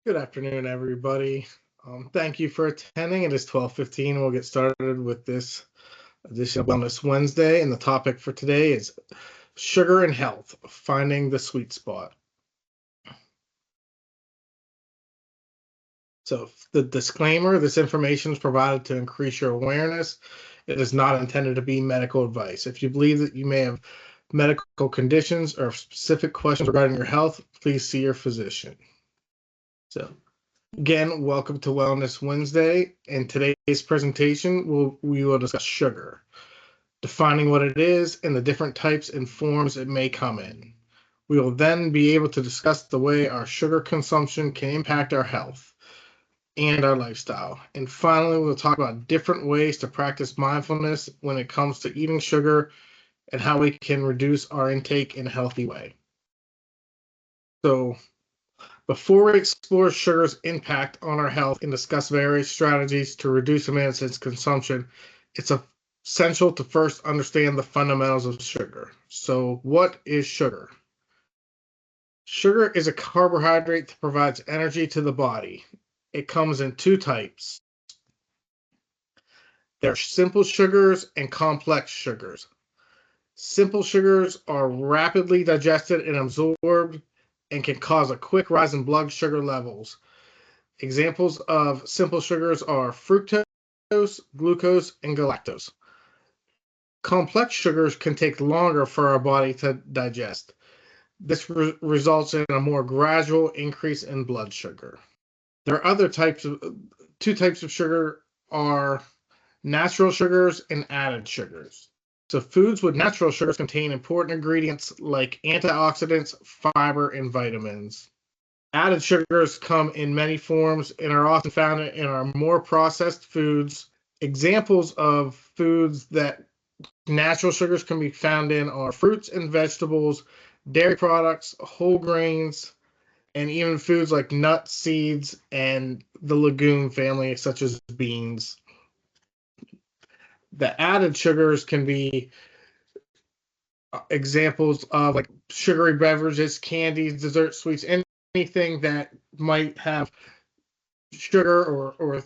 Good afternoon, everybody. Thank you for attending. It is 12:15. We'll get started with this edition of Wellness Wednesday, and the topic for today is sugar and health, finding the sweet spot. So the disclaimer, this information is provided to increase your awareness. It is not intended to be medical advice. If you believe that you may have medical conditions or specific questions regarding your health, please see your physician. So again, welcome to Wellness Wednesday. In today's presentation, we will discuss sugar, defining what it is and the different types and forms it may come in. We will then be able to discuss the way our sugar consumption can impact our health and our lifestyle. And finally, we'll talk about different ways to practice mindfulness when it comes to eating sugar and how we can reduce our intake in a healthy way. So, before we explore sugar's impact on our health and discuss various strategies to reduce its consumption, it's essential to first understand the fundamentals of sugar. So, what is sugar? Sugar is a carbohydrate that provides energy to the body. It comes in two types. There are simple sugars and complex sugars. Simple sugars are rapidly digested and absorbed and can cause a quick rise in blood sugar levels. Examples of simple sugars are fructose, glucose, and galactose. Complex sugars can take longer for our body to digest. This results in a more gradual increase in blood sugar. There are two types of sugar are natural sugars and added sugars. So foods with natural sugars contain important ingredients like antioxidants, fiber, and vitamins. Added sugars come in many forms and are often found in our more processed foods. Examples of foods that natural sugars can be found in are fruits and vegetables, dairy products, whole grains, and even foods like nuts, seeds, and the legume family, such as beans. The added sugars can be examples of like sugary beverages, candies, dessert, sweets, anything that might have sugar or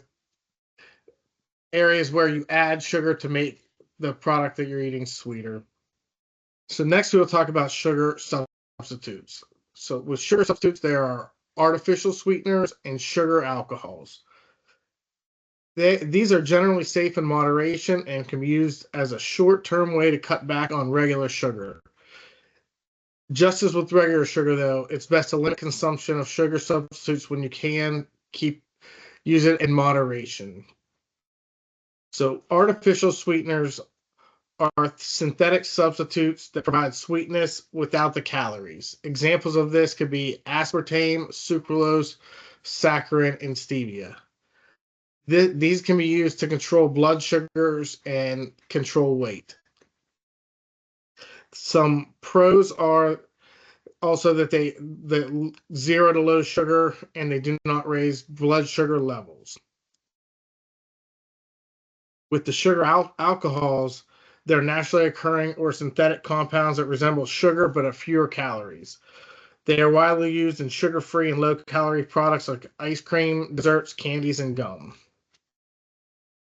areas where you add sugar to make the product that you're eating sweeter. So next we'll talk about sugar substitutes. So with sugar substitutes, there are artificial sweeteners and sugar alcohols. These are generally safe in moderation and can be used as a short-term way to cut back on regular sugar. Just as with regular sugar, though, it's best to limit consumption of sugar substitutes when you can. Use it in moderation. So artificial sweeteners are synthetic substitutes that provide sweetness without the calories. Examples of this could be aspartame, sucralose, saccharin, and stevia. These can be used to control blood sugars and control weight. Some pros are also that the zero to low sugar and they do not raise blood sugar levels. With the sugar alcohols, they're naturally occurring or synthetic compounds that resemble sugar but have fewer calories. They are widely used in sugar-free and low-calorie products like ice cream, desserts, candies, and gum.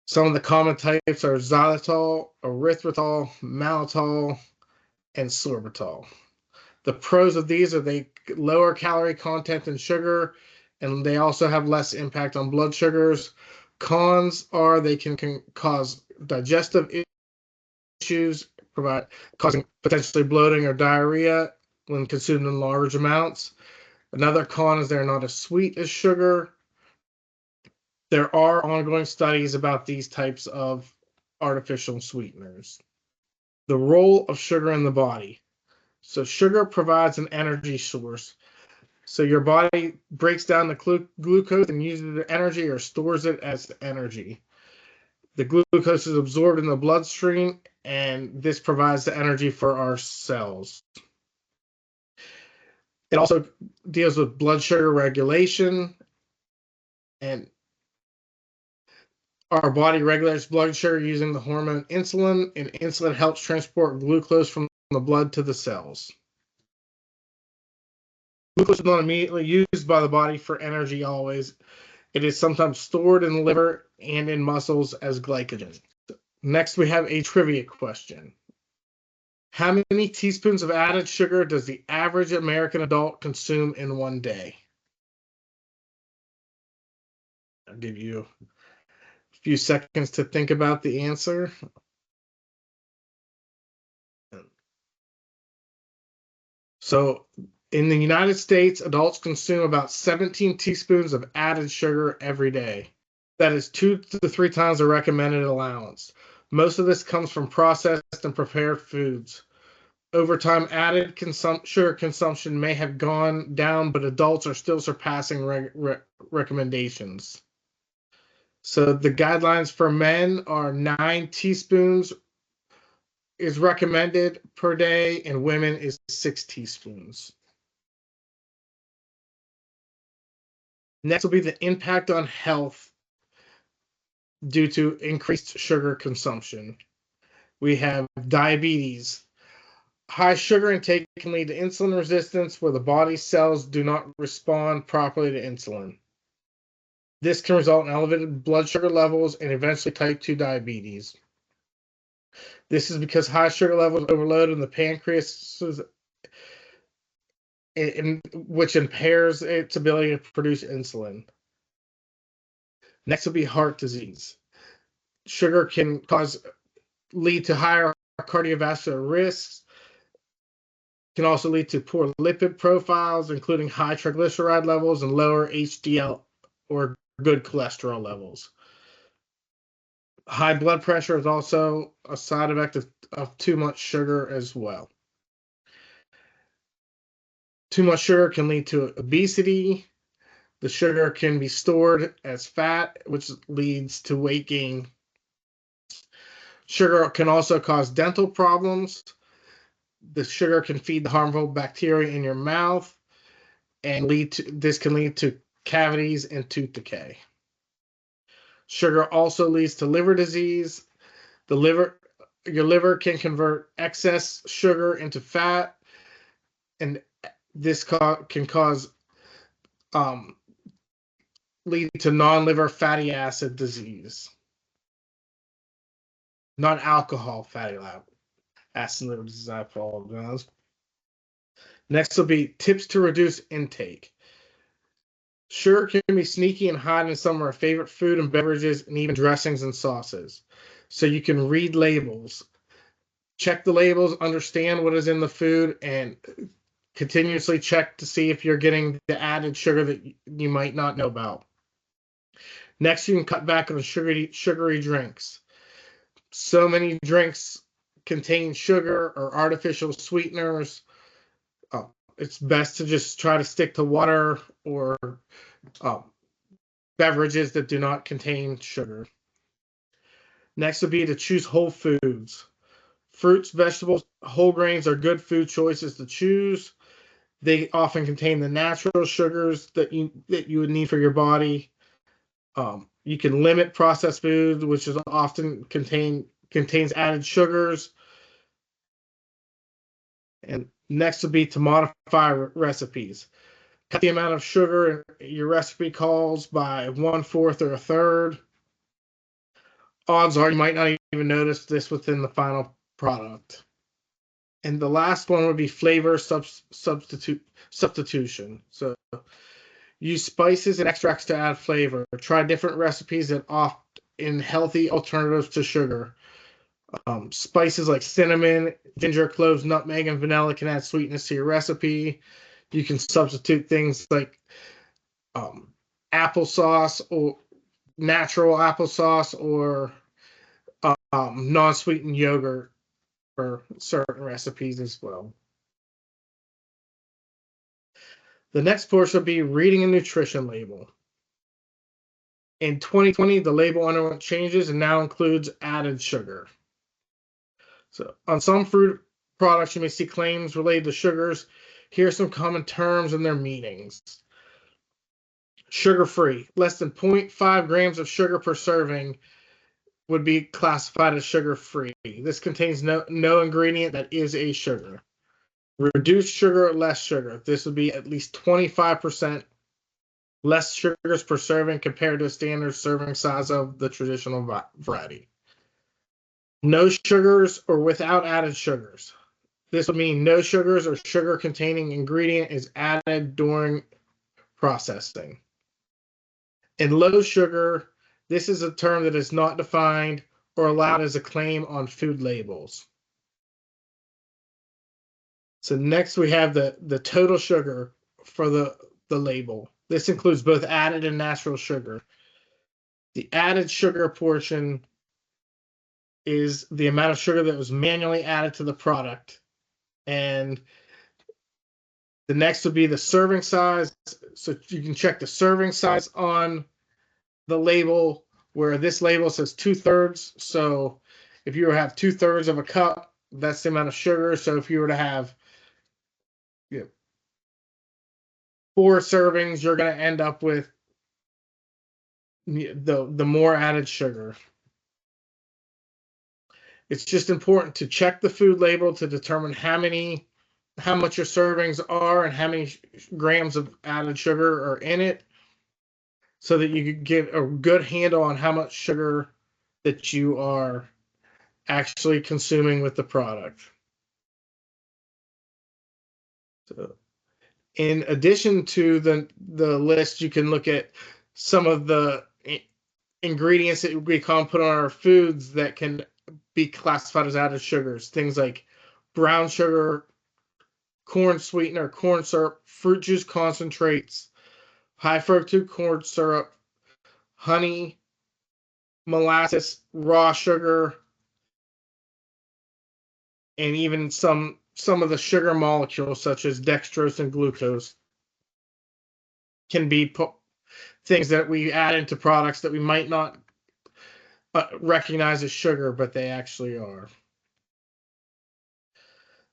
Some of the common types are xylitol, erythritol, mannitol, and sorbitol. The pros of these are they lower calorie content in sugar, and they also have less impact on blood sugars. Cons are they can cause digestive issues, causing potentially bloating or diarrhea when consumed in large amounts. Another con is they're not as sweet as sugar. There are ongoing studies about these types of artificial sweeteners. The role of sugar in the body. So sugar provides an energy source. So your body breaks down the glucose and uses it as energy or stores it as energy. The glucose is absorbed in the bloodstream, and this provides the energy for our cells. It also deals with blood sugar regulation, and our body regulates blood sugar using the hormone insulin, and insulin helps transport glucose from the blood to the cells. Glucose is not immediately used by the body for energy always. It is sometimes stored in the liver and in muscles as glycogen. Next, we have a trivia question. How many teaspoons of added sugar does the average American adult consume in one day? I'll give you a few seconds to think about the answer. So, in the United States, adults consume about 17 teaspoons of added sugar every day. That is 2 to 3 times the recommended allowance. Most of this comes from processed and prepared foods. Over time, added sugar consumption may have gone down, but adults are still surpassing recommendations. So the guidelines for men are 9 teaspoons is recommended per day, and women is 6 teaspoons. Next will be the impact on health due to increased sugar consumption. We have diabetes. High sugar intake can lead to insulin resistance where the body's cells do not respond properly to insulin. This can result in elevated blood sugar levels and eventually type 2 diabetes. This is because high sugar levels overload in the pancreas, which impairs its ability to produce insulin. Next will be heart disease. Sugar can lead to higher cardiovascular risks, can also lead to poor lipid profiles, including high triglyceride levels and lower HDL or good cholesterol levels. High blood pressure is also a side effect of too much sugar as well. Too much sugar can lead to obesity. The sugar can be stored as fat, which leads to weight gain. Sugar can also cause dental problems. The sugar can feed the harmful bacteria in your mouth and this can lead to cavities and tooth decay. Sugar also leads to liver disease. Your liver can convert excess sugar into fat, and this can lead to non-liver fatty acid disease. Non-alcohol fatty acid liver disease, I apologize. Next will be tips to reduce intake. Sugar can be sneaky and hide in some of our favorite food and beverages and even dressings and sauces. So you can read labels. Check the labels, understand what is in the food, and continuously check to see if you're getting the added sugar that you might not know about. Next, you can cut back on sugary drinks. So many drinks contain sugar or artificial sweeteners. It's best to just try to stick to water or beverages that do not contain sugar. Next would be to choose whole foods. Fruits, vegetables, whole grains are good food choices to choose. They often contain the natural sugars that you would need for your body. You can limit processed foods, which is often contains added sugars. And next would be to modify recipes. Cut the amount of sugar your recipe calls by 1/4 or 1/3. Odds are you might not even notice this within the final product. And the last one would be flavor substitution. So use spices and extracts to add flavor. Try different recipes that opt in healthy alternatives to sugar. Spices like cinnamon, ginger, cloves, nutmeg, and vanilla can add sweetness to your recipe. You can substitute things like applesauce or natural applesauce or non-sweetened yogurt for certain recipes as well. The next portion will be reading a nutrition label. In 2020, the label underwent changes and now includes added sugar. So on some fruit products, you may see claims related to sugars. Here are some common terms and their meanings. Sugar-free. Less than 0.5 grams of sugar per serving would be classified as sugar-free. This contains no ingredient that is a sugar. Reduced sugar or less sugar. This would be at least 25% less sugars per serving compared to a standard serving size of the traditional variety. No sugars or without added sugars. This would mean no sugars or sugar-containing ingredient is added during processing. And low sugar, this is a term that is not defined or allowed as a claim on food labels. So next we have the total sugar for the label. This includes both added and natural sugar. The added sugar portion is the amount of sugar that was manually added to the product. And the next would be the serving size. So you can check the serving size on the label, where this label says 2/3. So if you have 2/3 of a cup, that's the amount of sugar. So if you were to have 4 servings, you're going to end up with the more added sugar. It's just important to check the food label to determine how much your servings are and how many grams of added sugar are in it, so that you can get a good handle on how much sugar that you are actually consuming with the product. So, in addition to the list, you can look at some of the ingredients that we can put on our foods that can be classified as added sugars. Things like brown sugar, corn sweetener, corn syrup, fruit juice concentrates, high fructose corn syrup, honey, molasses, raw sugar, and even some of the sugar molecules such as dextrose and glucose can be things that we add into products that we might not recognize as sugar, but they actually are.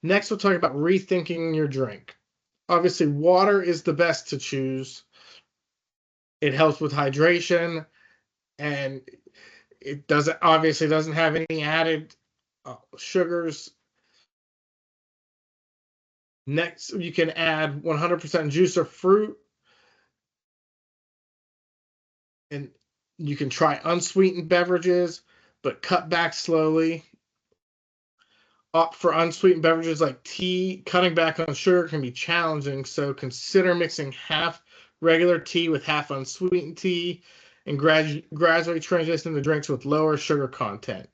Next, we'll talk about rethinking your drink. Obviously, water is the best to choose. It helps with hydration, and it obviously doesn't have any added sugars. Next, you can add 100% juice or fruit, and you can try unsweetened beverages, but cut back slowly. Opt for unsweetened beverages like tea. Cutting back on sugar can be challenging, so consider mixing half regular tea with half unsweetened tea, and gradually transition to drinks with lower sugar content.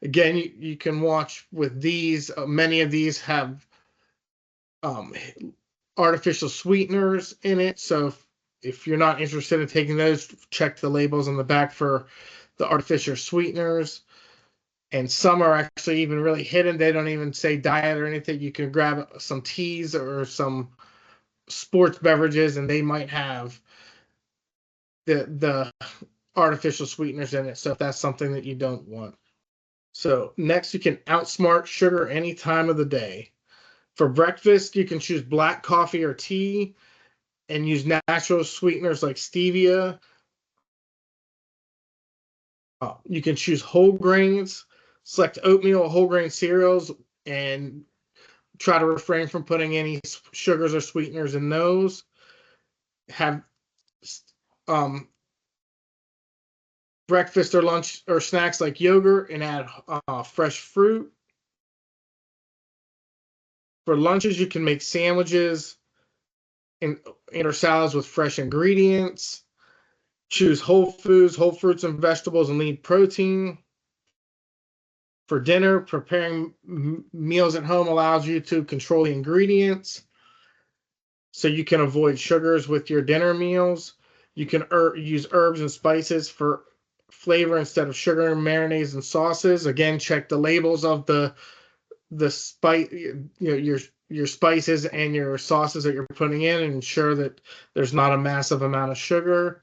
Again, you can watch with these. Many of these have artificial sweeteners in it, so if you're not interested in taking those, check the labels on the back for the artificial sweeteners. And some are actually even really hidden. They don't even say diet or anything. You can grab some teas or some sports beverages, and they might have the artificial sweeteners in it. So if that's something that you don't want. So next, you can outsmart sugar any time of the day. For breakfast, you can choose black coffee or tea and use natural sweeteners like stevia. You can choose whole grains, select oatmeal or whole grain cereals, and try to refrain from putting any sugars or sweeteners in those. Have breakfast or lunch or snacks like yogurt, and add fresh fruit. For lunches, you can make sandwiches and or salads with fresh ingredients. Choose whole foods, whole fruits and vegetables, and lean protein. For dinner, preparing meals at home allows you to control the ingredients, so you can avoid sugars with your dinner meals. You can use herbs and spices for flavor instead of sugar, marinades, and sauces. Again, check the labels of the spice, your spices and your sauces that you're putting in, and ensure that there's not a massive amount of sugar.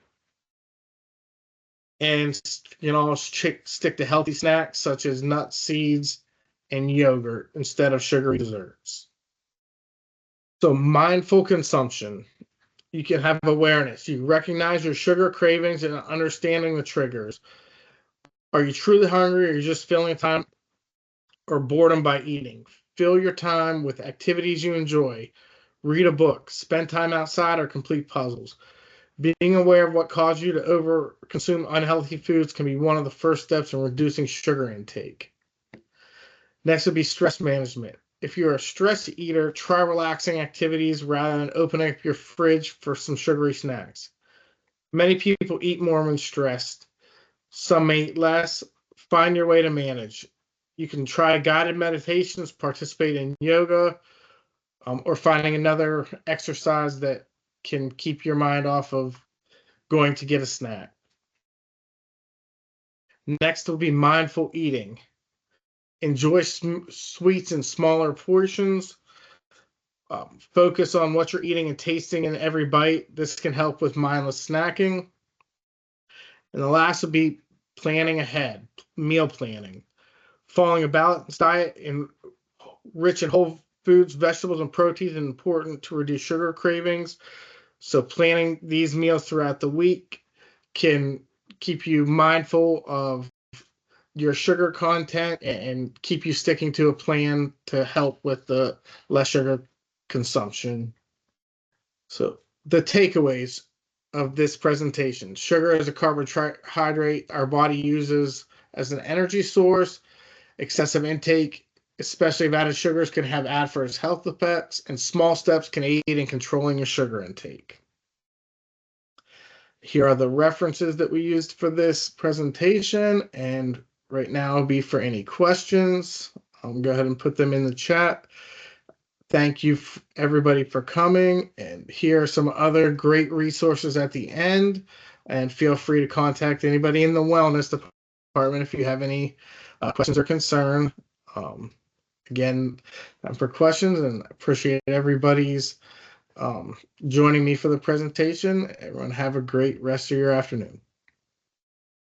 And stick to healthy snacks such as nuts, seeds, and yogurt instead of sugary desserts. So mindful consumption. You can have awareness. You recognize your sugar cravings and understanding the triggers. Are you truly hungry, or are you just filling time or boredom by eating? fill your time with activities you enjoy. Read a book, spend time outside, or complete puzzles. Being aware of what caused you to overconsume unhealthy foods can be one of the first steps in reducing sugar intake. Next would be stress management. If you're a stress eater, try relaxing activities rather than opening up your fridge for some sugary snacks. Many people eat more when stressed. Some may eat less. Find your way to manage. You can try guided meditations, participate in yoga, or finding another exercise that can keep your mind off of going to get a snack. Next will be mindful eating. Enjoy sweets in smaller portions. Focus on what you're eating and tasting in every bite. This can help with mindless snacking. And the last would be planning ahead, meal planning. Following a balanced diet rich in whole foods, vegetables, and proteins is important to reduce sugar cravings. So planning these meals throughout the week can keep you mindful of your sugar content and keep you sticking to a plan to help with the less sugar consumption. So the takeaways of this presentation: sugar is a carbohydrate our body uses as an energy source. Excessive intake, especially of added sugars, can have adverse health effects, and small steps can aid in controlling your sugar intake. Here are the references that we used for this presentation, and right now will be for any questions. I'll go ahead and put them in the chat. Thank you everybody for coming, and here are some other great resources at the end, and feel free to contact anybody in the wellness department if you have any questions or concern. Again, for questions, and appreciate everybody's joining me for the presentation. Everyone have a great rest of your afternoon.